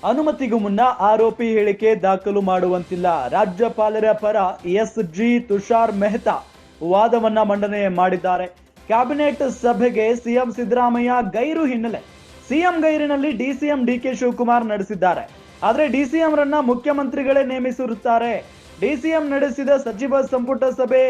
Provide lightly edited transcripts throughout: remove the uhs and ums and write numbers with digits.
ಅನುಮತಿಗೂ ಮುನ್ನ ಆರೋಪಿ ಹೇಳಿಕೆ ದಾಖಲು ಮಾಡುವಂತಿಲ್ಲ. ರಾಜ್ಯಪಾಲರ ಪರ ಎಸ್.ಜಿ. ತುಷಾರ್ ಮೆಹ್ತಾ ವಾದವನ್ನ ಮಂಡನೆ ಮಾಡಿದ್ದಾರೆ. ಕ್ಯಾಬಿನೆಟ್ ಸಭೆಗೆ ಸಿಎಂ ಸಿದ್ದರಾಮಯ್ಯ ಗೈರು ಹಿನ್ನೆಲೆ. ಸಿಎಂ ಗೈರಿನಲ್ಲಿ ಡಿಸಿಎಂ ಡಿ.ಕೆ. ಶಿವಕುಮಾರ್ ನಡೆಸಿದ್ದಾರೆ. ಆದರೆ ಡಿಸಿಎಂ ರನ್ನ ಮುಖ್ಯಮಂತ್ರಿಗಳೇ ನೇಮಿಸಿರುತ್ತಾರೆ. ಡಿಸಿಎಂ ನಡೆಸಿದ ಸಚಿವ ಸಂಪುಟ ಸಭೆ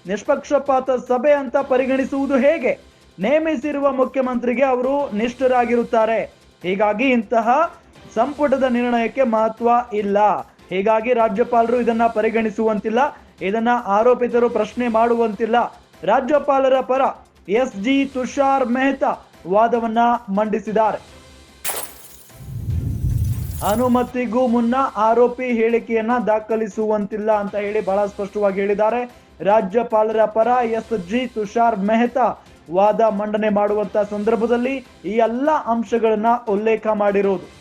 ನಿಷ್ಪಕ್ಷಪಾತ ಸಭೆ ಅಂತ ಪರಿಗಣಿಸುವುದು ಹೇಗೆ? ನೇಮಿಸಿರುವ ಮುಖ್ಯಮಂತ್ರಿಗೆ ಅವರು ನಿಷ್ಠರಾಗಿರುತ್ತಾರೆ. ಹೀಗಾಗಿ ಇಂತಹ ಸಂಪುಟದ ನಿರ್ಣಯಕ್ಕೆ ಮಹತ್ವ ಇಲ್ಲ. ಹೀಗಾಗಿ ರಾಜ್ಯಪಾಲರು ಇದನ್ನ ಪರಿಗಣಿಸುವಂತಿಲ್ಲ, ಇದನ್ನ ಆರೋಪಿತರು ಪ್ರಶ್ನೆ ಮಾಡುವಂತಿಲ್ಲ. ರಾಜ್ಯಪಾಲರ ಪರ ಎಸ್.ಜಿ. ತುಷಾರ್ ಮೆಹ್ತಾ ವಾದವನ್ನ ಮಂಡಿಸಿದ್ದಾರೆ. ಅನುಮತಿಗೂ ಮುನ್ನ ಆರೋಪಿ ಹೇಳಿಕೆಯನ್ನ ದಾಖಲಿಸುವಂತಿಲ್ಲ ಅಂತ ಹೇಳಿ ಬಹಳ ಸ್ಪಷ್ಟವಾಗಿ ಹೇಳಿದ್ದಾರೆ. ರಾಜ್ಯಪಾಲರ ಪರ ಎಸ್.ಜಿ. ತುಷಾರ್ ಮೆಹ್ತಾ ವಾದ ಮಂಡನೆ ಮಾಡುವಂತ ಸಂದರ್ಭದಲ್ಲಿ ಈ ಎಲ್ಲ ಅಂಶಗಳನ್ನ ಉಲ್ಲೇಖ ಮಾಡಿರೋದು.